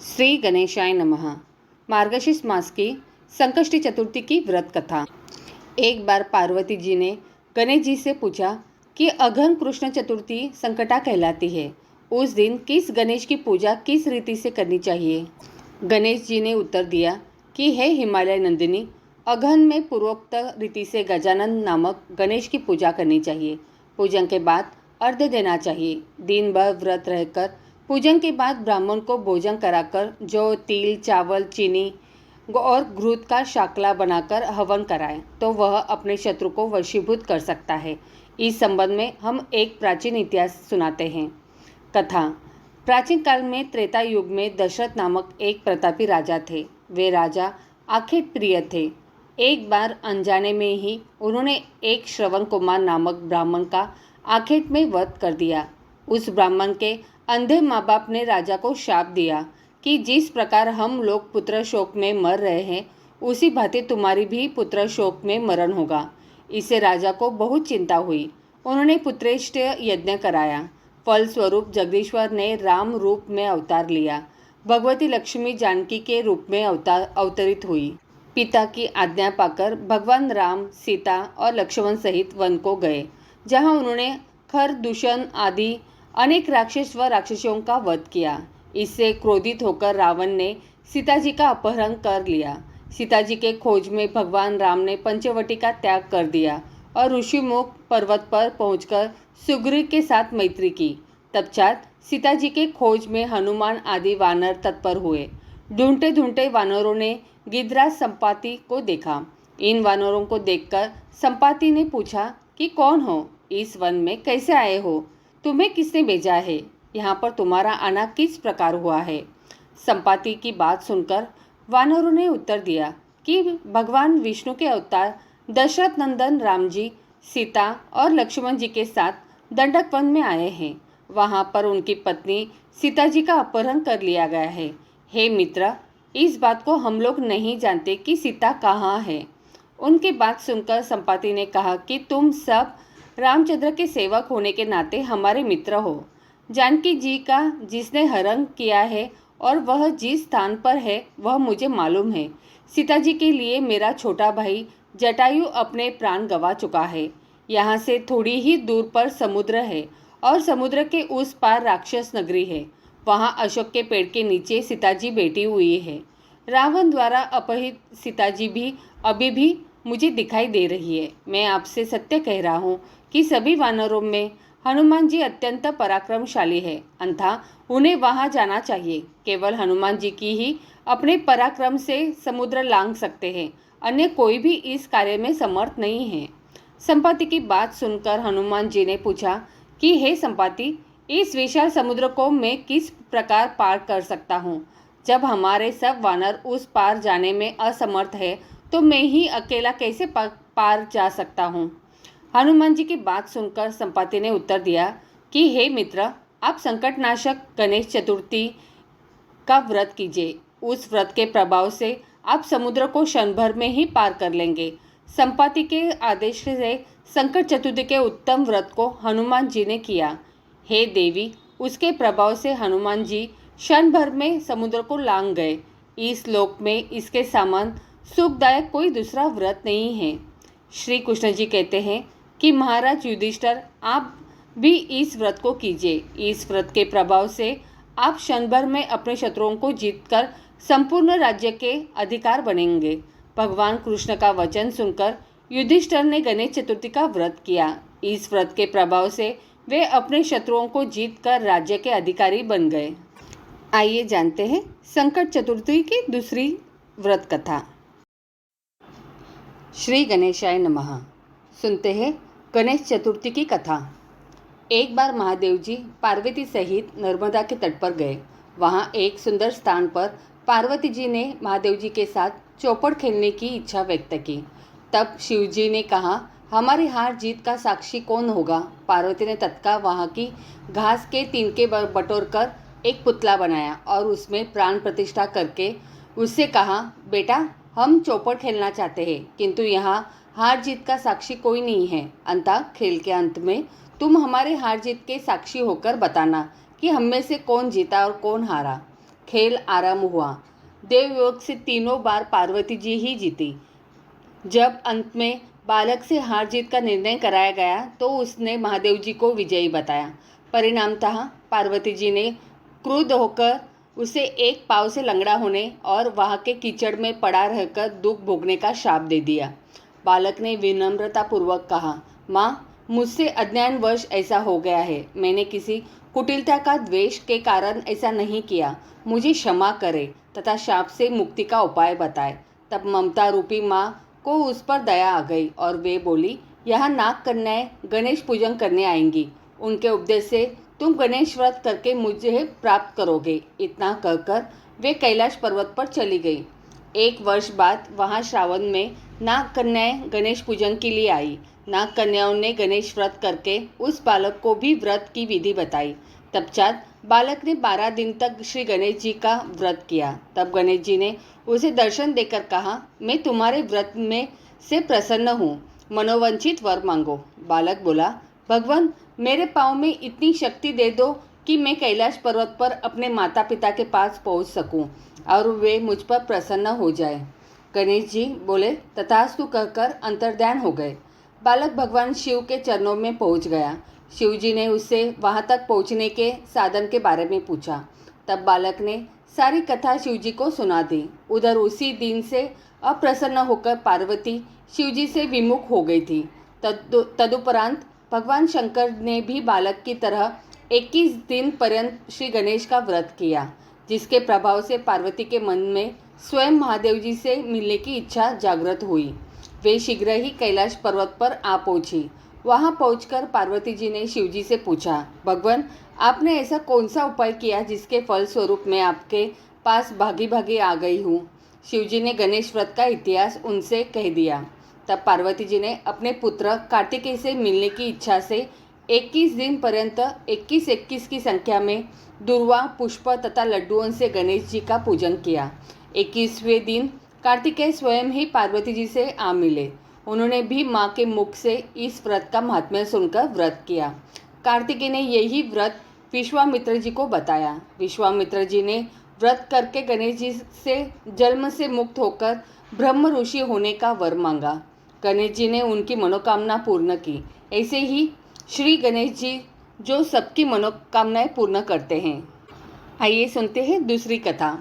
श्री गणेशाय नमः। मार्गशीर्ष मास की संकष्टी चतुर्थी की व्रत कथा। एक बार पार्वती जी ने गणेश जी से पूछा कि अघन कृष्ण चतुर्थी संकटा कहलाती है। उस दिन किस गणेश की पूजा किस रीति से करनी चाहिए। गणेश जी ने उत्तर दिया कि हे हिमालय नंदिनी, अघन में पूर्वोक्त रीति से गजानन नामक गणेश की पूजा करनी चाहिए। पूजन के बाद अर्घ्य देना चाहिए। दिन भर व्रत रहकर पूजन के बाद ब्राह्मण को भोजन कराकर जौ, तिल, चावल, चीनी और घृत का शाकला बनाकर हवन कराएं तो वह अपने शत्रु को वशीभूत कर सकता है। इस संबंध में हम एक प्राचीन इतिहास सुनाते हैं। कथा। प्राचीन काल में त्रेता युग में दशरथ नामक एक प्रतापी राजा थे। वे राजा आखेट प्रिय थे। एक बार अनजाने में ही उन्होंने एक श्रवण कुमार नामक ब्राह्मण का आखेट में वध कर दिया। उस ब्राह्मण के अंधे माँ बाप ने राजा को शाप दिया कि जिस प्रकार हम लोग पुत्र शोक में मर रहे हैं, उसी भांति तुम्हारी भी पुत्र शोक में मरण होगा। इससे राजा को बहुत चिंता हुई। उन्होंने पुत्रेष्ट यज्ञ कराया। फलस्वरूप जगदीश्वर ने राम रूप में अवतार लिया। भगवती लक्ष्मी जानकी के रूप में अवतरित हुई। पिता की आज्ञा पाकर भगवान राम, सीता और लक्ष्मण सहित वन को गए, जहां उन्होंने खर, दूषण आदि अनेक राक्षस व राक्षसियों का वध किया। इससे क्रोधित होकर रावण ने सीता जी का अपहरण कर लिया। सीता जी के खोज में भगवान राम ने पंचवटी का त्याग कर दिया और ऋषिमुख पर्वत पर पहुंचकर सुग्रीव के साथ मैत्री की। तत्पश्चात सीता जी के खोज में हनुमान आदि वानर तत्पर हुए। ढूंढते ढूंढते वानरों ने गिद्धराज संपाति को देखा। इन वानरों को देखकर संपाति ने पूछा कि कौन हो, इस वन में कैसे आए हो, तुम्हें किसने भेजा है, यहाँ पर तुम्हारा आना किस प्रकार हुआ है। संपाति की बात सुनकर वानरों ने उत्तर दिया कि भगवान विष्णु के अवतार दशरथ नंदन राम जी, सीता और लक्ष्मण जी के साथ दंडक वन में आए हैं। वहाँ पर उनकी पत्नी सीता जी का अपहरण कर लिया गया है। हे मित्र, इस बात को हम लोग नहीं जानते कि सीता कहाँ है। उनकी बात सुनकर संपाति ने कहा कि तुम सब रामचंद्र के सेवक होने के नाते हमारे मित्र हो। जानकी जी का जिसने हरण किया है और वह जिस स्थान पर है वह मुझे मालूम है। सीता जी के लिए मेरा छोटा भाई जटायु अपने प्राण गंवा चुका है। यहाँ से थोड़ी ही दूर पर समुद्र है और समुद्र के उस पार राक्षस नगरी है। वहाँ अशोक के पेड़ के नीचे सीता जी बैठी हुई है। रावण द्वारा अपहृत सीता जी भी अभी भी मुझे दिखाई दे रही है। मैं आपसे सत्य कह रहा हूँ कि सभी वानरों में हनुमान जी अत्यंत पराक्रमशाली है, अतः उन्हें वहां जाना चाहिए। केवल हनुमान जी की ही अपने पराक्रम से समुद्र लांघ सकते हैं, अन्य कोई भी इस कार्य में समर्थ नहीं है। संपाति की बात सुनकर हनुमान जी ने पूछा कि हे संपाति, इस विशाल समुद्र को मैं किस प्रकार पार कर सकता हूँ। जब हमारे सब वानर उस पार जाने में असमर्थ है तो मैं ही अकेला कैसे पार जा सकता हूँ। हनुमान जी की बात सुनकर संपाति ने उत्तर दिया कि हे मित्र, आप संकटनाशक गणेश चतुर्थी का व्रत कीजिए। उस व्रत के प्रभाव से आप समुद्र को क्षण भर में ही पार कर लेंगे। संपाति के आदेश से संकट चतुर्थी के उत्तम व्रत को हनुमान जी ने किया। हे देवी, उसके प्रभाव से हनुमान जी क्षण भर में समुद्र को लांघ गए। इस लोक में इसके समान सुखदायक कोई दूसरा व्रत नहीं है। श्री कृष्ण जी कहते हैं कि महाराज युधिष्ठिर, आप भी इस व्रत को कीजिए। इस व्रत के प्रभाव से आप क्षण भर में अपने शत्रुओं को जीतकर संपूर्ण राज्य के अधिकार बनेंगे। भगवान कृष्ण का वचन सुनकर युधिष्ठिर ने गणेश चतुर्थी का व्रत किया। इस व्रत के प्रभाव से वे अपने शत्रुओं को जीतकर राज्य के अधिकारी बन गए। आइए जानते हैं संकट चतुर्थी की दूसरी व्रत कथा। श्री गणेशाय नमः। सुनते हैं गणेश चतुर्थी की कथा। एक बार महादेव जी पार्वती सहित नर्मदा के तट पर गए। वहाँ एक सुंदर स्थान पर पार्वती जी ने महादेव जी के साथ चौपड़ खेलने की इच्छा व्यक्त की। तब शिव जी ने कहा, हमारी हार जीत का साक्षी कौन होगा। पार्वती ने तत्काल वहाँ की घास के तिनके बटोर कर एक पुतला बनाया और उसमें प्राण प्रतिष्ठा करके उससे कहा, बेटा, हम चौपड़ खेलना चाहते हैं, किंतु यहाँ हार जीत का साक्षी कोई नहीं है। अंततः खेल के अंत में तुम हमारे हार जीत के साक्षी होकर बताना कि हम में से कौन जीता और कौन हारा। खेल आरंभ हुआ। देवयोग से तीनों बार पार्वती जी ही जीती। जब अंत में बालक से हार जीत का निर्णय कराया गया तो उसने महादेव जी को विजयी बताया। परिणामतः पार्वती जी ने क्रुद्ध होकर उसे एक पांव से लंगड़ा होने और वहां के कीचड़ में पड़ा रहकर दुख भोगने का श्राप दे दिया। बालक ने विनम्रतापूर्वक कहा, माँ, मुझसे अज्ञानवश ऐसा हो गया है। मैंने किसी कुटिलता का द्वेष के कारण ऐसा नहीं किया। मुझे क्षमा करे तथा शाप से मुक्ति का उपाय बताए। तब ममता रूपी माँ को उस पर दया आ गई और वे बोली, यहाँ नाग कन्याएं गणेश पूजन करने आएंगी। उनके उपदेश से तुम गणेश व्रत करके मुझे प्राप्त करोगे। इतना कहकर वे कैलाश पर्वत पर चली गई। 1 वर्ष बाद वहाँ श्रावण में नाग कन्याएं गणेश पूजन के लिए आई। नाग कन्याओं ने गणेश व्रत करके उस बालक को भी व्रत की विधि बताई। तत्पश्चात बालक ने 12 दिन तक श्री गणेश जी का व्रत किया। तब गणेश जी ने उसे दर्शन देकर कहा, मैं तुम्हारे व्रत में से प्रसन्न हूँ, मनोवंचित वर मांगो। बालक बोला, भगवान, मेरे पाँव में इतनी शक्ति दे दो कि मैं कैलाश पर्वत पर अपने माता पिता के पास पहुँच सकूँ और वे मुझ पर प्रसन्न हो जाए। गणेश जी बोले, तथास्तु कहकर अंतर्ध्यान हो गए। बालक भगवान शिव के चरणों में पहुँच गया। शिव जी ने उससे वहाँ तक पहुँचने के साधन के बारे में पूछा। तब बालक ने सारी कथा शिव जी को सुना दी। उधर उसी दिन से अप्रसन्न होकर पार्वती शिव जी से विमुख हो गई थी। तदुपरांत भगवान शंकर ने भी बालक की तरह 21 दिन पर्यंत श्री गणेश का व्रत किया, जिसके प्रभाव से पार्वती के मन में स्वयं महादेव जी से मिलने की इच्छा जागृत हुई। वे शीघ्र ही कैलाश पर्वत पर आ पहुंची। वहां पहुंचकर पार्वती जी ने शिव जी से पूछा, भगवान, आपने ऐसा कौन सा उपाय किया जिसके फलस्वरूप मैं आपके पास भागी भागी आ गई हूँ। शिव जी ने गणेश व्रत का इतिहास उनसे कह दिया। तब पार्वती जी ने अपने पुत्र कार्तिकेय से मिलने की इच्छा से 21 दिन पर्यंत 21-21 की संख्या में दुर्वा, पुष्प तथा लड्डुओं से गणेश जी का पूजन किया। 21वें दिन कार्तिकेय स्वयं ही पार्वती जी से आ मिले। उन्होंने भी माँ के मुख से इस व्रत का महात्म्य सुनकर व्रत किया। कार्तिकेय ने यही व्रत विश्वामित्र जी को बताया। विश्वामित्र जी ने व्रत करके गणेश जी से जन्म से मुक्त होकर ब्रह्म ऋषि होने का वर मांगा। गणेश जी ने उनकी मनोकामना पूर्ण की। ऐसे ही श्री गणेश जी जो सबकी मनोकामनाएं पूर्ण करते हैं। आइए सुनते हैं दूसरी कथा।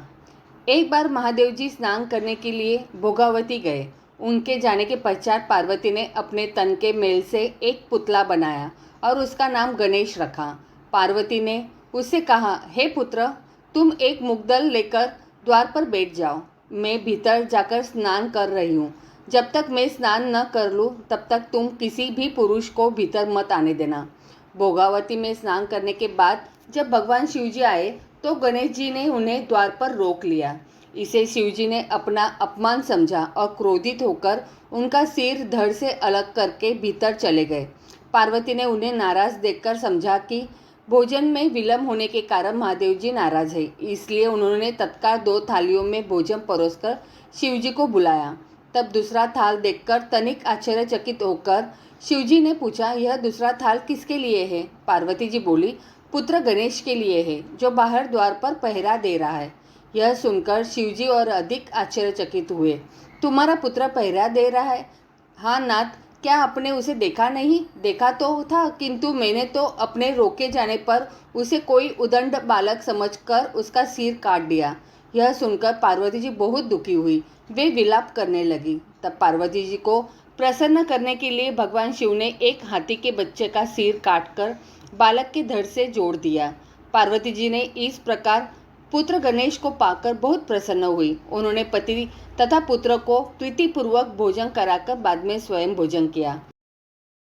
एक बार महादेव जी स्नान करने के लिए भोगावती गए। उनके जाने के पश्चात पार्वती ने अपने तन के मेल से एक पुतला बनाया और उसका नाम गणेश रखा। पार्वती ने उससे कहा, हे पुत्र, तुम एक मुग्दल लेकर द्वार पर बैठ जाओ। मैं भीतर जाकर स्नान कर रही हूँ। जब तक मैं स्नान न कर लूँ तब तक तुम किसी भी पुरुष को भीतर मत आने देना। भोगावती में स्नान करने के बाद जब भगवान शिव जी आए तो गणेश जी ने उन्हें द्वार पर रोक लिया। इसे शिव जी ने अपना अपमान समझा और क्रोधित होकर उनका सिर धड़ से अलग करके भीतर चले गए। पार्वती ने उन्हें नाराज देखकर समझा कि भोजन में विलंब होने के कारण महादेव जी नाराज है, इसलिए उन्होंने तत्काल 2 थालियों में भोजन परोसकर शिव जी को बुलाया। तब दूसरा थाल देखकर तनिक आश्चर्यचकित होकर शिव जी ने पूछा, यह दूसरा थाल किसके लिए है? पार्वती जी बोली, पुत्र गणेश के लिए है, जो बाहर द्वार पर पहरा दे रहा है। यह सुनकर शिव जी और अधिक आश्चर्यचकित हुए। तुम्हारा पुत्र पहरा दे रहा है? हाँ नाथ, क्या आपने उसे देखा नहीं? देखा तो था, किंतु मैंने तो अपने रोके जाने पर उसे कोई उदंड बालक समझकर उसका सिर काट दिया। यह सुनकर पार्वती जी बहुत दुखी हुई। वे विलाप करने लगी। तब पार्वती जी को प्रसन्न करने के लिए भगवान शिव ने एक हाथी के बच्चे का सिर काटकर बालक के धड़ से जोड़ दिया। पार्वती जी ने इस प्रकार पुत्र गणेश को पाकर बहुत प्रसन्न हुई। उन्होंने पति तथा पुत्र को प्रीतिपूर्वक भोजन कराकर बाद में स्वयं भोजन किया।